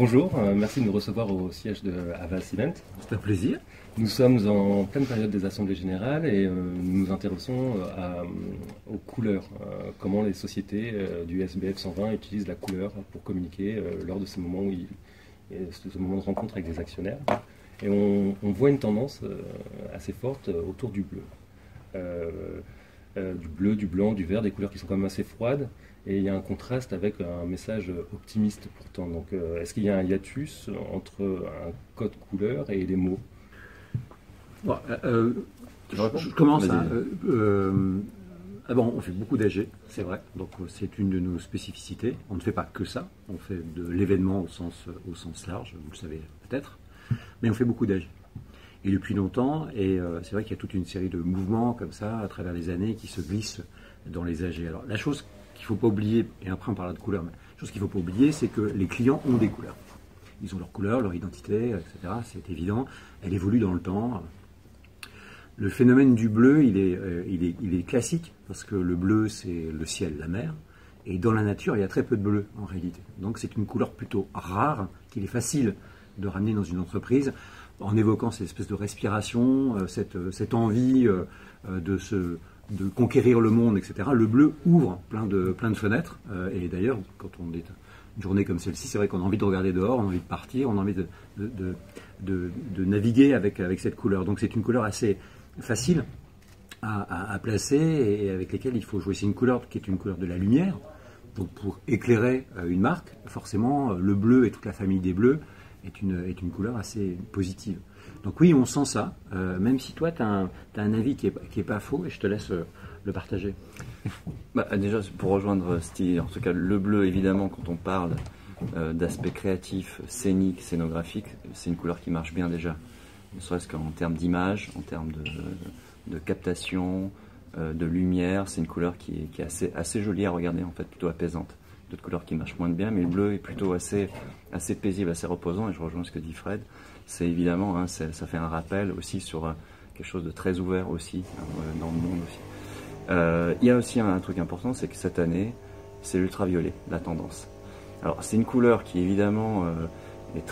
Bonjour, merci de nous recevoir au siège de Aval Cement. C'est un plaisir. Nous sommes en pleine période des assemblées générales et nous nous intéressons aux couleurs, comment les sociétés du SBF 120 utilisent la couleur pour communiquer lors de ces moments ce moment de rencontre avec des actionnaires. Et on voit une tendance assez forte autour du bleu. Du bleu, du blanc, du vert, des couleurs qui sont quand même assez froides. Et il y a un contraste avec un message optimiste pourtant. Donc est-ce qu'il y a un hiatus entre un code couleur et les mots? Bon, je commence. Bon, on fait beaucoup d'AG, c'est vrai. Donc c'est une de nos spécificités. On ne fait pas que ça. On fait de l'événement au sens large, vous le savez peut-être. Mais on fait beaucoup d'AG. Et depuis longtemps, et c'est vrai qu'il y a toute une série de mouvements comme ça à travers les années qui se glissent dans les AG. Alors la chose qu'il ne faut pas oublier, et après on parlera de couleurs, mais la chose qu'il ne faut pas oublier, c'est que les clients ont des couleurs. Ils ont leur couleur, leur identité, etc. C'est évident. Elle évolue dans le temps. Le phénomène du bleu, il est classique, parce que le bleu, c'est le ciel, la mer. Et dans la nature, il y a très peu de bleu, en réalité. Donc c'est une couleur plutôt rare, qu'il est facile de ramener dans une entreprise, en évoquant cette espèce de respiration, cette envie de conquérir le monde, etc. Le bleu ouvre plein de fenêtres. Et d'ailleurs, quand on est une journée comme celle-ci, c'est vrai qu'on a envie de regarder dehors, on a envie de partir, on a envie de naviguer avec cette couleur. Donc c'est une couleur assez facile à placer et avec lesquelles il faut jouer. C'est une couleur qui est une couleur de la lumière. Donc pour éclairer une marque, forcément, le bleu et toute la famille des bleus est une couleur assez positive. Donc oui, on sent ça, même si toi, tu as un avis qui est pas faux, et je te laisse le partager. Déjà, pour rejoindre Steve, en tout cas, le bleu, évidemment, quand on parle d'aspect créatif, scénique, scénographique, c'est une couleur qui marche bien déjà. Ne serait-ce qu'en termes d'image, en termes de captation, de lumière, c'est une couleur qui est assez jolie à regarder, en fait, plutôt apaisante. D'autres couleurs qui marchent moins bien, mais le bleu est plutôt assez paisible, assez reposant, et je rejoins ce que dit Fred. C'est évidemment, ça fait un rappel aussi sur quelque chose de très ouvert aussi, dans le monde aussi. Il y a aussi un truc important, c'est que cette année, c'est l'ultraviolet, la tendance. Alors c'est une couleur qui évidemment est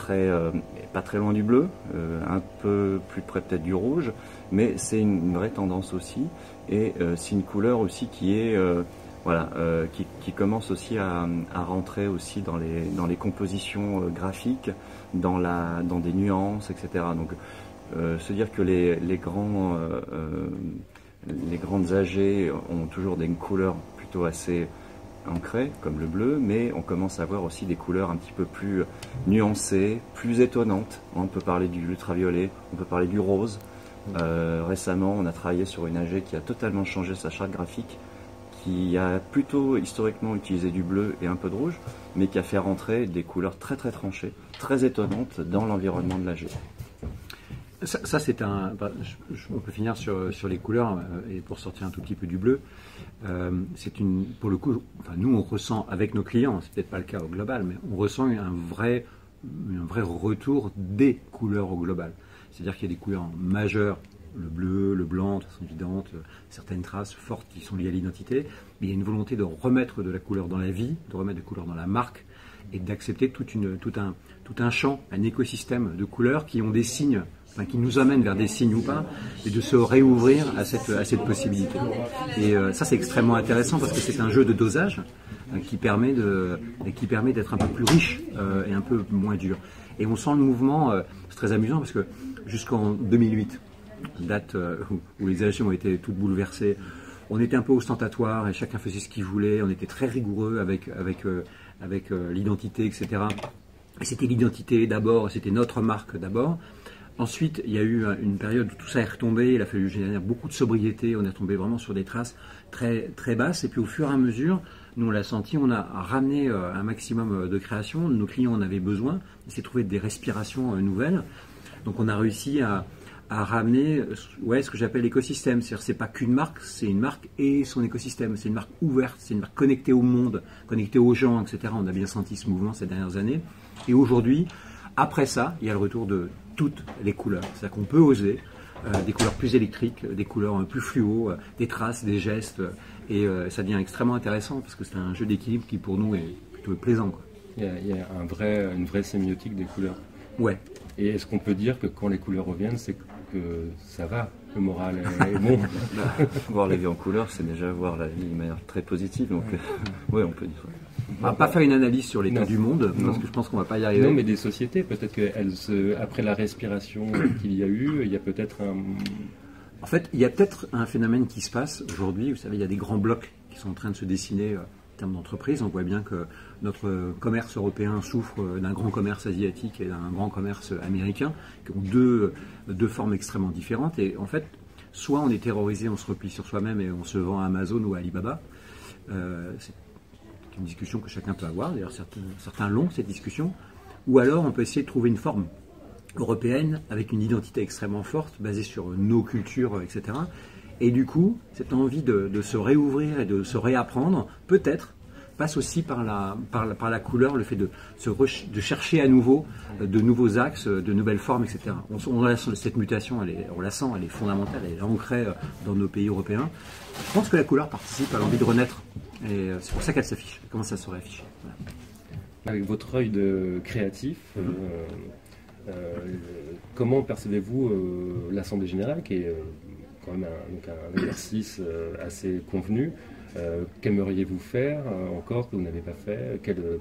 pas très loin du bleu, un peu plus près peut-être du rouge, mais c'est une vraie tendance aussi, et c'est une couleur aussi qui est qui commence aussi à rentrer aussi dans les compositions graphiques, dans des nuances, etc. Donc se dire que les grandes AG ont toujours des couleurs plutôt assez ancrées, comme le bleu, mais on commence à avoir aussi des couleurs un petit peu plus nuancées, plus étonnantes. On peut parler du ultraviolet, on peut parler du rose. Récemment, on a travaillé sur une AG qui a totalement changé sa charte graphique, qui a plutôt historiquement utilisé du bleu et un peu de rouge, mais qui a fait rentrer des couleurs très très tranchées, très étonnantes dans l'environnement de l'AG. Ça c'est on peut finir sur les couleurs, et pour sortir un tout petit peu du bleu, pour le coup, nous on ressent avec nos clients, c'est peut-être pas le cas au global, mais on ressent un vrai retour des couleurs au global. C'est-à-dire qu'il y a des couleurs majeures, le bleu, le blanc, de façon évidente, certaines traces fortes qui sont liées à l'identité, mais il y a une volonté de remettre de la couleur dans la vie, de remettre de la couleur dans la marque, et d'accepter tout un champ, un écosystème de couleurs qui ont des signes, qui nous amènent vers des signes ou pas, et de se réouvrir à cette possibilité. Et ça c'est extrêmement intéressant parce que c'est un jeu de dosage qui permet d'être un peu plus riche et un peu moins dur. Et on sent le mouvement, c'est très amusant parce que jusqu'en 2008, date où les AG ont été toutes bouleversées, on était un peu ostentatoire et chacun faisait ce qu'il voulait, on était très rigoureux avec l'identité, etc. Et c'était l'identité d'abord, c'était notre marque d'abord. Ensuite, il y a eu une période où tout ça est retombé, il a fallu générer beaucoup de sobriété, on est tombé vraiment sur des traces très, très basses, et puis au fur et à mesure, nous on l'a senti, on a ramené un maximum de création, nos clients en avaient besoin, ils s'est trouvé des respirations nouvelles, donc on a réussi à ramener ce que j'appelle l'écosystème. C'est-à-dire c'est pas qu'une marque, c'est une marque et son écosystème. C'est une marque ouverte, c'est une marque connectée au monde, connectée aux gens, etc. On a bien senti ce mouvement ces dernières années. Et aujourd'hui, après ça, il y a le retour de toutes les couleurs. C'est-à-dire qu'on peut oser des couleurs plus électriques, des couleurs plus fluo, des traces, des gestes. Et ça devient extrêmement intéressant parce que c'est un jeu d'équilibre qui pour nous est plutôt plaisant, quoi. Il y a une vraie sémiotique des couleurs. Ouais. Et est-ce qu'on peut dire que quand les couleurs reviennent, c'est que ça va, le moral est bon? Voir la vie en couleur, c'est déjà voir la vie de manière très positive. Donc, oui, on peut dire ça. On va pas faire une analyse sur l'état du monde, parce que je pense qu'on va pas y arriver. Non, mais des sociétés, peut-être après la respiration qu'il y a eu, il y a peut-être un... En fait, il y a peut-être un phénomène qui se passe aujourd'hui. Vous savez, il y a des grands blocs qui sont en train de se dessiner en termes d'entreprise. On voit bien que notre commerce européen souffre d'un grand commerce asiatique et d'un grand commerce américain, qui ont deux formes extrêmement différentes. Et en fait, soit on est terrorisé, on se replie sur soi-même et on se vend à Amazon ou à Alibaba. C'est une discussion que chacun peut avoir. D'ailleurs, certains l'ont, cette discussion. Ou alors, on peut essayer de trouver une forme européenne avec une identité extrêmement forte, basée sur nos cultures, etc. Et du coup, cette envie de se réouvrir et de se réapprendre, peut-être, passe aussi par la couleur, le fait de chercher à nouveau de nouveaux axes, de nouvelles formes, etc. Cette mutation, on la sent, elle est fondamentale, elle est ancrée dans nos pays européens. Je pense que la couleur participe à l'envie de renaître, et c'est pour ça qu'elle s'affiche. Elle commence à se réafficher. Voilà. Avec votre œil de créatif, comment percevez-vous l'Assemblée Générale, qui est quand même un exercice assez convenu? Qu'aimeriez-vous faire encore que vous n'avez pas fait? Quelles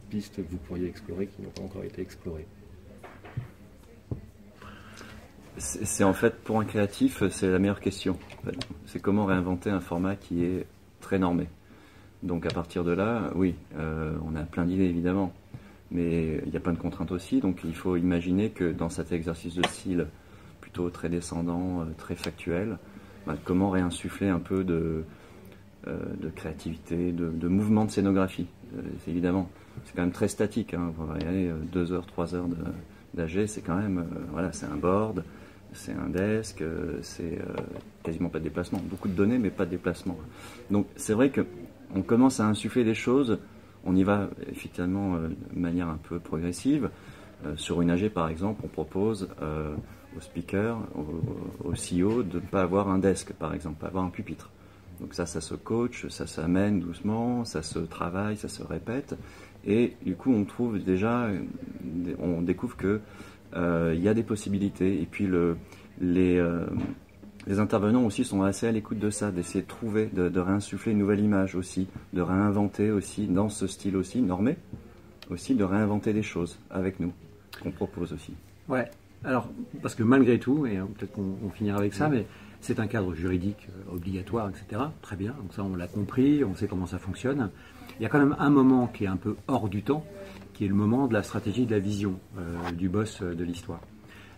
pistes vous pourriez explorer qui n'ont pas encore été explorées? C'est en fait, pour un créatif, c'est la meilleure question. En fait. C'est comment réinventer un format qui est très normé. Donc à partir de là, oui, on a plein d'idées évidemment, mais il y a plein de contraintes aussi. Donc il faut imaginer que dans cet exercice de style plutôt très descendant, très factuel, comment réinsuffler un peu de créativité, de mouvement de scénographie. Évidemment, c'est quand même très statique. Hein. On va y aller 2 heures, 3 heures d'AG, c'est quand même, voilà, c'est un board, c'est un desk, c'est quasiment pas de déplacement. Beaucoup de données, mais pas de déplacement. Donc c'est vrai qu'on commence à insuffler des choses, on y va effectivement de manière un peu progressive. Sur une AG, par exemple, on propose au speaker, au CEO, de ne pas avoir un desk, par exemple, pas avoir un pupitre. Donc ça se coach, ça s'amène doucement, ça se travaille, ça se répète. Et du coup, on trouve déjà, on découvre que il y a des possibilités. Et puis les intervenants aussi sont assez à l'écoute de ça, d'essayer de trouver, de réinsuffler une nouvelle image aussi, de réinventer aussi, dans ce style aussi, normé, aussi de réinventer des choses avec nous, qu'on propose aussi. Ouais, alors, parce que malgré tout, et peut-être qu'on finira avec ça, mais c'est un cadre juridique obligatoire, etc. Très bien, donc ça on l'a compris, on sait comment ça fonctionne. Il y a quand même un moment qui est un peu hors du temps, qui est le moment de la stratégie, de la vision du boss de l'histoire.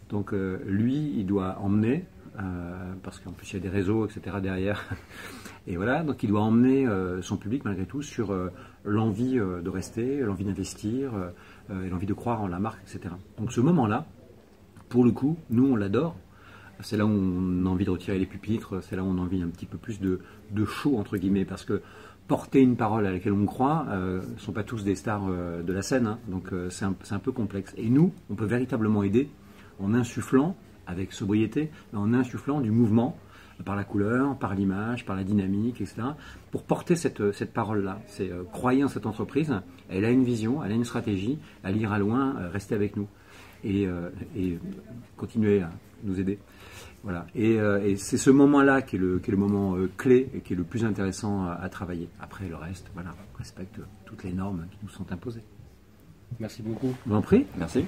Donc lui, il doit emmener, parce qu'en plus il y a des réseaux, etc. derrière, et voilà, donc il doit emmener son public malgré tout sur l'envie de rester, l'envie d'investir, et l'envie de croire en la marque, etc. Donc ce moment-là, pour le coup, nous on l'adore. C'est là où on a envie de retirer les pupitres, c'est là où on a envie un petit peu plus de show, entre guillemets, parce que porter une parole à laquelle on croit ne sont pas tous des stars de la scène, hein, donc c'est un peu complexe. Et nous, on peut véritablement aider en insufflant, avec sobriété, en insufflant du mouvement, par la couleur, par l'image, par la dynamique, etc., pour porter cette parole-là. C'est croyez en cette entreprise, elle a une vision, elle a une stratégie, elle ira loin, restez avec nous. Et continuez à nous aider. Voilà. Et c'est ce moment-là qui est le moment clé et qui est le plus intéressant à travailler. Après, le reste, voilà, on respecte toutes les normes qui nous sont imposées. Merci beaucoup. Je vous en prie. Merci.